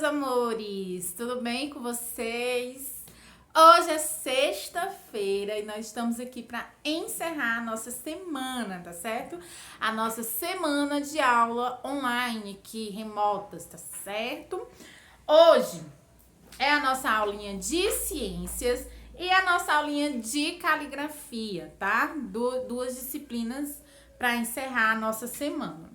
meus amores! Tudo bem com vocês? Hoje é sexta-feira e nós estamos aqui para encerrar a nossa semana, tá certo? A nossa semana de aula online aqui, remotas, tá certo? Hoje é a nossa aulinha de ciências e a nossa aulinha de caligrafia, tá? Duas disciplinas para encerrar a nossa semana.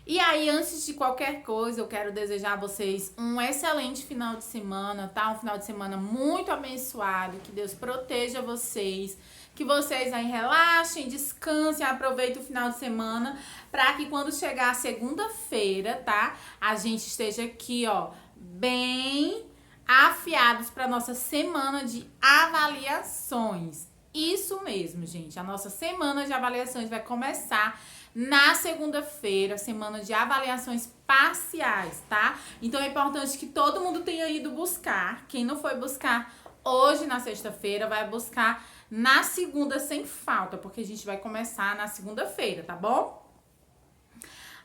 E aí, antes de qualquer coisa, eu quero desejar a vocês um excelente final de semana, tá? Um final de semana muito abençoado, que Deus proteja vocês, que vocês aí relaxem, descansem, aproveitem o final de semana, para que quando chegar a segunda-feira, tá? A gente esteja aqui, ó, bem afiados para nossa semana de avaliações. Isso mesmo, gente. A nossa semana de avaliações vai começar na segunda-feira, semana de avaliações parciais, tá? Então é importante que todo mundo tenha ido buscar. Quem não foi buscar hoje na sexta-feira, vai buscar na segunda sem falta, porque a gente vai começar na segunda-feira, tá bom?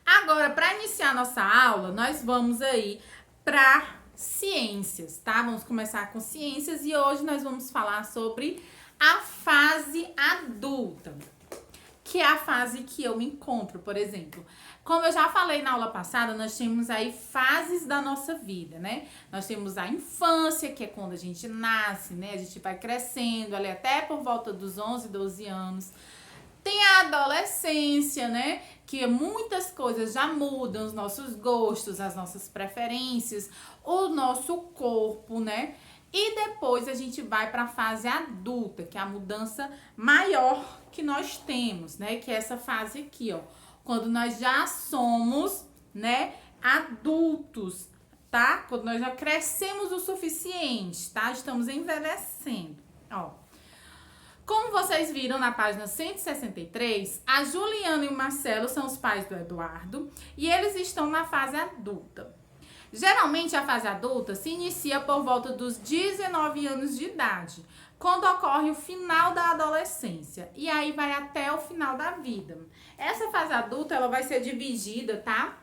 Agora, para iniciar nossa aula, nós vamos aí para ciências, tá? Vamos começar com ciências e hoje nós vamos falar sobre a fase adulta, que é a fase que eu me encontro, por exemplo. Como eu já falei na aula passada, nós temos aí fases da nossa vida, né? Nós temos a infância, que é quando a gente nasce, né? A gente vai crescendo ali até por volta dos 11, 12 anos. Tem a adolescência, né? Que muitas coisas já mudam, os nossos gostos, as nossas preferências, o nosso corpo, né? E depois a gente vai para a fase adulta, que é a mudança maior que nós temos, né? Que é essa fase aqui, ó. Quando nós já somos, né, adultos, tá? Quando nós já crescemos o suficiente, tá? Estamos envelhecendo, ó. Como vocês viram na página 163, a Juliana e o Marcelo são os pais do Eduardo e eles estão na fase adulta. Geralmente, a fase adulta se inicia por volta dos 19 anos de idade, quando ocorre o final da adolescência, e aí vai até o final da vida. Essa fase adulta, ela vai ser dividida, tá?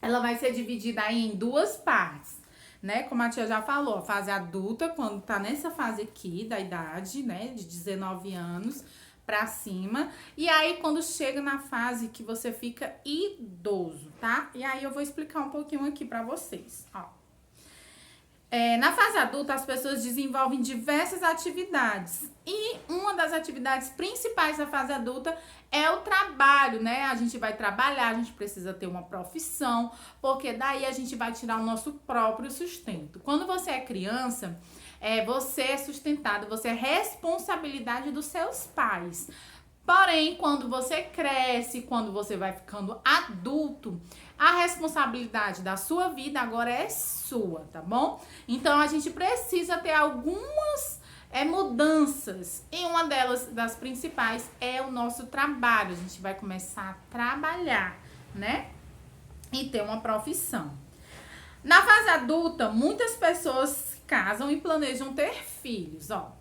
Ela vai ser dividida aí em duas partes, né? Como a tia já falou, a fase adulta, quando tá nessa fase aqui da idade, né, de 19 anos pra cima, e aí quando chega na fase que você fica idoso, tá? E aí eu vou explicar um pouquinho aqui pra vocês, ó. Na fase adulta, as pessoas desenvolvem diversas atividades, e uma das atividades principais da fase adulta é o trabalho, né? A gente vai trabalhar, a gente precisa ter uma profissão, porque daí a gente vai tirar o nosso próprio sustento. Quando você é criança, você é sustentado, você é responsabilidade dos seus pais. Porém, quando você cresce, quando você vai ficando adulto, a responsabilidade da sua vida agora é sua, tá bom? Então, a gente precisa ter algumas mudanças. E uma delas, das principais, é o nosso trabalho. A gente vai começar a trabalhar, né? E ter uma profissão. Na fase adulta, muitas pessoas se casam e planejam ter filhos, ó.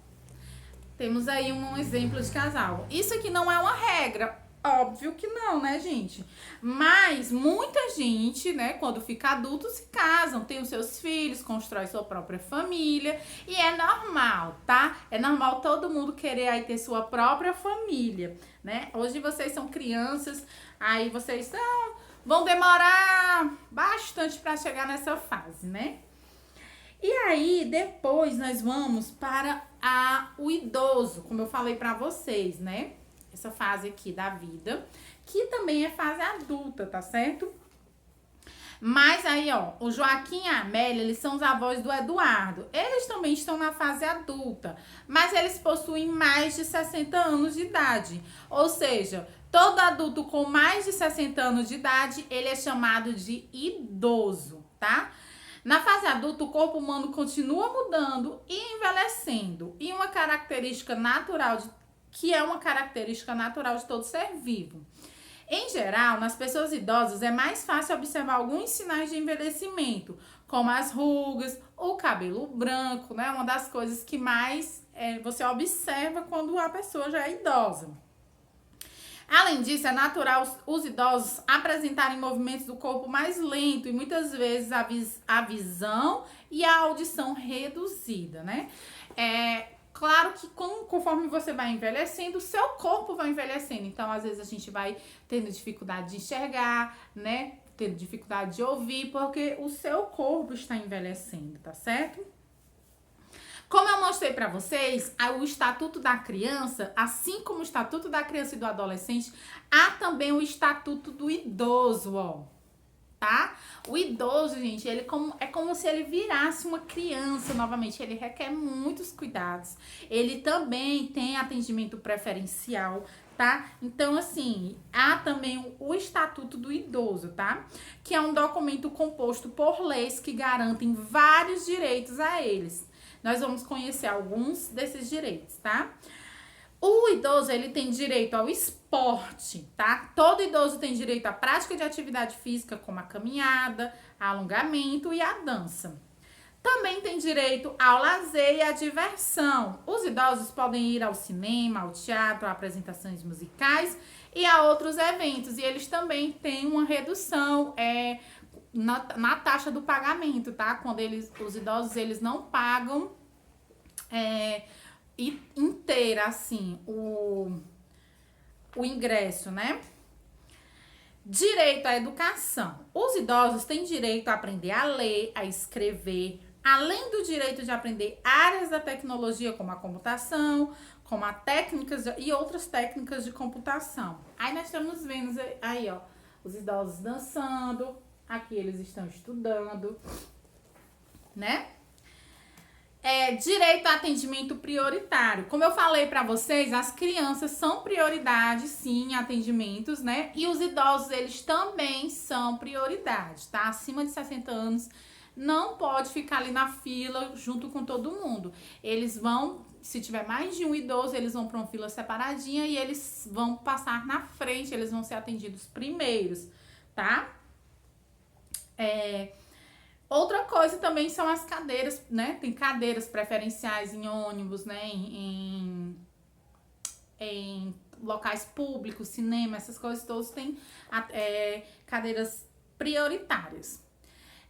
Temos aí um exemplo de casal. Isso aqui não é uma regra, óbvio que não, né, gente? Mas muita gente, né, quando fica adulto, se casam, tem os seus filhos, constrói sua própria família. E é normal, tá? É normal todo mundo querer aí ter sua própria família, né? Hoje vocês são crianças, aí vocês vão demorar bastante para chegar nessa fase, né? E aí, depois nós vamos para o idoso, como eu falei para vocês, né? Essa fase aqui da vida, que também é fase adulta, tá certo? Mas aí, ó, o Joaquim e a Amélia, eles são os avós do Eduardo. Eles também estão na fase adulta, mas eles possuem mais de 60 anos de idade. Ou seja, todo adulto com mais de 60 anos de idade, ele é chamado de idoso, tá? Na fase adulta, o corpo humano continua mudando e envelhecendo. E uma característica natural, que é uma característica natural de todo ser vivo. Em geral, nas pessoas idosas, é mais fácil observar alguns sinais de envelhecimento, como as rugas, o cabelo branco, né? Uma das coisas que mais você observa quando a pessoa já é idosa. Além disso, é natural os idosos apresentarem movimentos do corpo mais lento e muitas vezes a visão e a audição reduzida, né? Claro que conforme você vai envelhecendo, o seu corpo vai envelhecendo. Então, às vezes, a gente vai tendo dificuldade de enxergar, né? Tendo dificuldade de ouvir, porque o seu corpo está envelhecendo, tá certo? Como eu mostrei para vocês, o Estatuto da Criança, assim como o Estatuto da Criança e do Adolescente, há também o Estatuto do Idoso, ó. Tá? O idoso, gente, ele é como se ele virasse uma criança novamente. Ele requer muitos cuidados. Ele também tem atendimento preferencial, tá? Então, assim, há também o Estatuto do Idoso, tá? Que é um documento composto por leis que garantem vários direitos a eles. Nós vamos conhecer alguns desses direitos, tá? O idoso, ele tem direito ao esporte, tá? Todo idoso tem direito à prática de atividade física, como a caminhada, alongamento e a dança. Também tem direito ao lazer e à diversão. Os idosos podem ir ao cinema, ao teatro, a apresentações musicais e a outros eventos. E eles também têm uma redução na taxa do pagamento, tá? Quando os idosos, eles não pagam inteira, assim, o ingresso, né? Direito à educação. Os idosos têm direito a aprender a ler, a escrever, além do direito de aprender áreas da tecnologia, como a computação, como a técnicas e outras técnicas de computação. Aí nós estamos vendo aí, ó, os idosos dançando, aqui eles estão estudando, né? Direito a atendimento prioritário. Como eu falei para vocês, as crianças são prioridade, sim, em atendimentos, né? E os idosos, eles também são prioridade, tá? Acima de 60 anos, não pode ficar ali na fila junto com todo mundo. Eles vão, se tiver mais de um idoso, eles vão para uma fila separadinha e eles vão passar na frente, eles vão ser atendidos primeiros, tá? Outra coisa também são as cadeiras, né? Tem cadeiras preferenciais em ônibus, né? Em locais públicos, cinema, essas coisas todas têm cadeiras prioritárias.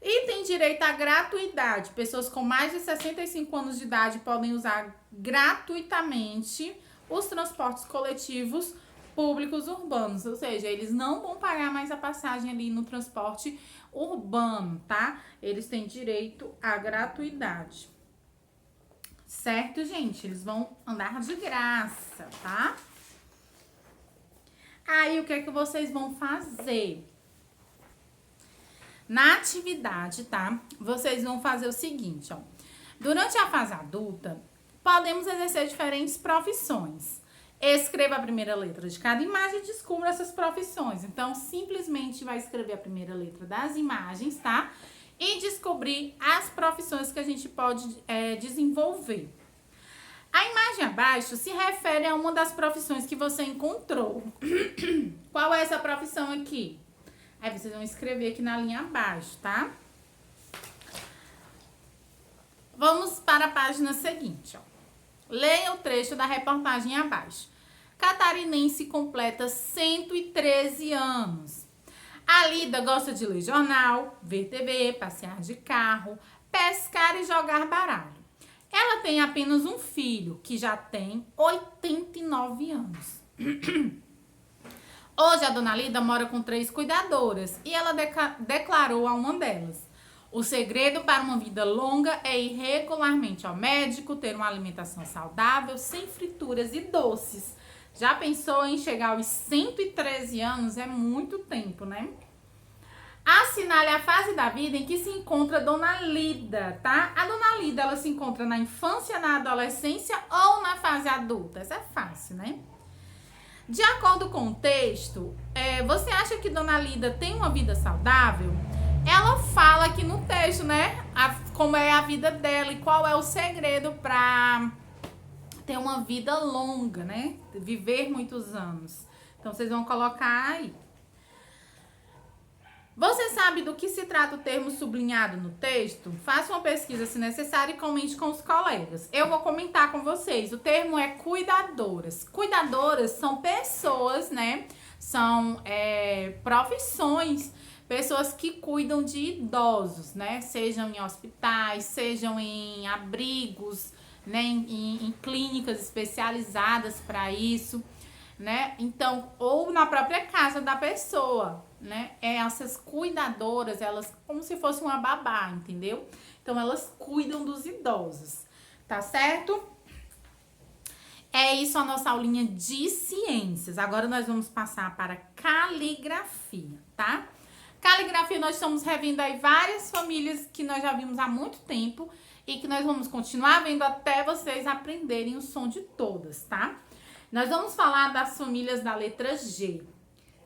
E tem direito à gratuidade. Pessoas com mais de 65 anos de idade podem usar gratuitamente os transportes coletivos públicos urbanos, ou seja, eles não vão pagar mais a passagem ali no transporte urbano, tá? Eles têm direito à gratuidade. Certo, gente? Eles vão andar de graça, tá? Aí, o que é que vocês vão fazer? Na atividade, tá? Vocês vão fazer o seguinte, ó. Durante a fase adulta, podemos exercer diferentes profissões. Escreva a primeira letra de cada imagem e descubra essas profissões. Então, simplesmente vai escrever a primeira letra das imagens, tá? E descobrir as profissões que a gente pode desenvolver. A imagem abaixo se refere a uma das profissões que você encontrou. Qual é essa profissão aqui? Aí vocês vão escrever aqui na linha abaixo, tá? Vamos para a página seguinte, ó. Leia o trecho da reportagem abaixo. Catarinense completa 113 anos. A Lida gosta de ler jornal, ver TV, passear de carro, pescar e jogar baralho. Ela tem apenas um filho, que já tem 89 anos. Hoje a dona Lida mora com 3 cuidadoras e ela declarou a uma delas: o segredo para uma vida longa é ir regularmente ao médico, ter uma alimentação saudável, sem frituras e doces. Já pensou em chegar aos 113 anos? É muito tempo, né? Assinale a fase da vida em que se encontra a dona Lida, tá? A dona Lida, ela se encontra na infância, na adolescência ou na fase adulta? Essa é fácil, né? De acordo com o texto, você acha que dona Lida tem uma vida saudável? Ela fala aqui no texto, né? Como é a vida dela e qual é o segredo para ter uma vida longa, né? Viver muitos anos. Então, vocês vão colocar aí. Você sabe do que se trata o termo sublinhado no texto? Faça uma pesquisa se necessário e comente com os colegas. Eu vou comentar com vocês. O termo é cuidadoras. Cuidadoras são pessoas, né? São profissões, pessoas que cuidam de idosos, né? Sejam em hospitais, sejam em abrigos, né? Em clínicas especializadas para isso, né? Então, ou na própria casa da pessoa, né? Essas cuidadoras, elas como se fosse uma babá, entendeu? Então, elas cuidam dos idosos, tá certo? É isso a nossa aulinha de ciências. Agora nós vamos passar para caligrafia, tá? Caligrafia, nós estamos revendo aí várias famílias que nós já vimos há muito tempo e que nós vamos continuar vendo até vocês aprenderem o som de todas, tá? Nós vamos falar das famílias da letra G,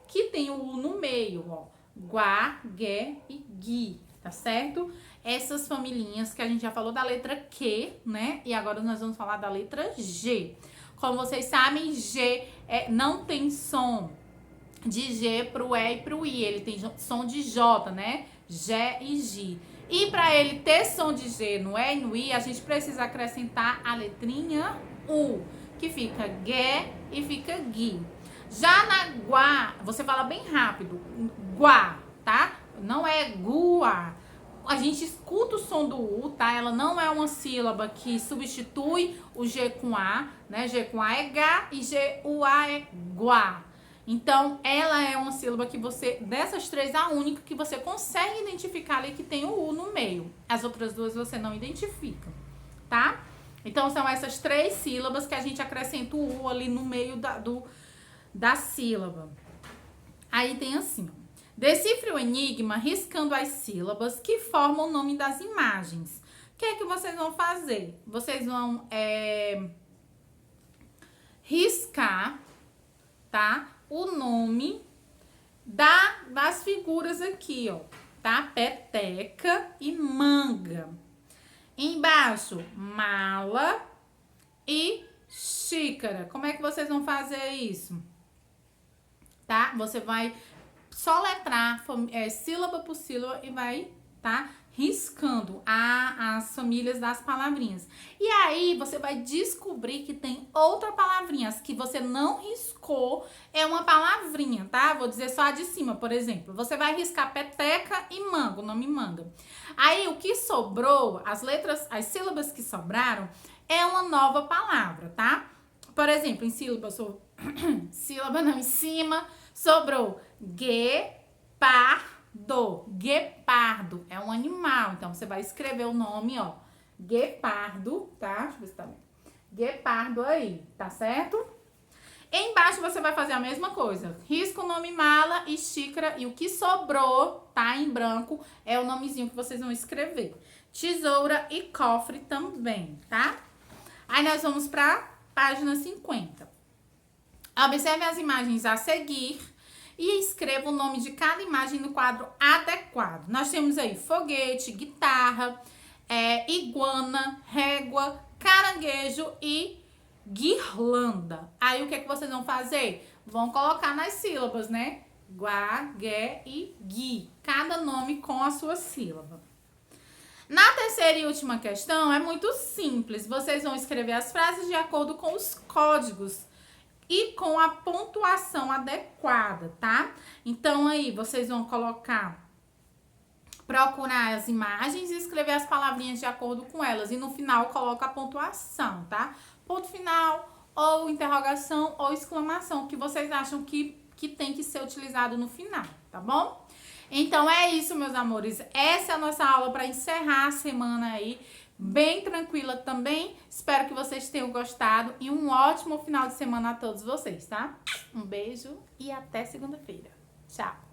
que tem o U no meio, ó. Guá, Gué e Gui, tá certo? Essas familhinhas que a gente já falou da letra Q, né? E agora nós vamos falar da letra G. Como vocês sabem, G não tem som de G pro E e pro I. Ele tem som de J, né? G e G. E para ele ter som de G no E e no I, a gente precisa acrescentar a letrinha U, que fica Gué e fica Gui. Já na Guá, você fala bem rápido, Guá, tá? Não é Gua. A gente escuta o som do U, tá? Ela não é uma sílaba que substitui o G com A, né? G com A é Gá e G, o A é Guá. Então, ela é uma sílaba que você, dessas três, a única que você consegue identificar ali que tem o U no meio. As outras duas você não identifica, tá? Então, são essas três sílabas que a gente acrescenta o U ali no meio da sílaba. Aí tem assim, ó. Decifre o enigma riscando as sílabas que formam o nome das imagens. O que é que vocês vão fazer? Vocês vão riscar, tá? O nome das figuras aqui, ó, tá? Peteca e manga. Embaixo, mala e xícara. Como é que vocês vão fazer isso? Tá? Você vai soletrar sílaba por sílaba e vai, tá? Riscando as famílias das palavrinhas. E aí, você vai descobrir que tem outra palavrinha que você não riscou, é uma palavrinha, tá? Vou dizer só a de cima, por exemplo. Você vai riscar peteca e manga, o nome manga. Aí, o que sobrou, as sílabas que sobraram, é uma nova palavra, tá? Por exemplo, em sílaba, em cima, sobrou guepardo. Guepardo é um animal. Então, você vai escrever o nome, ó. Guepardo, tá? Deixa eu ver se tá bem. Guepardo aí, tá certo? Embaixo você vai fazer a mesma coisa. Risca o nome mala e xícara. E o que sobrou, tá? Em branco, é o nomezinho que vocês vão escrever. Tesoura e cofre também, tá? Aí, nós vamos pra página 50. Observe as imagens a seguir e escreva o nome de cada imagem no quadro adequado. Nós temos aí foguete, guitarra, iguana, régua, caranguejo e guirlanda. Aí, o que é que vocês vão fazer? Vão colocar nas sílabas, né? Guá, gué e gui. Cada nome com a sua sílaba. Na terceira e última questão, é muito simples. Vocês vão escrever as frases de acordo com os códigos e com a pontuação adequada, tá? Então, aí, vocês vão procurar as imagens e escrever as palavrinhas de acordo com elas. E no final, coloca a pontuação, tá? Ponto final, ou interrogação, ou exclamação, que vocês acham que tem que ser utilizado no final, tá bom? Então, é isso, meus amores. Essa é a nossa aula para encerrar a semana aí. Bem tranquila também. Espero que vocês tenham gostado e um ótimo final de semana a todos vocês, tá? Um beijo e até segunda-feira. Tchau!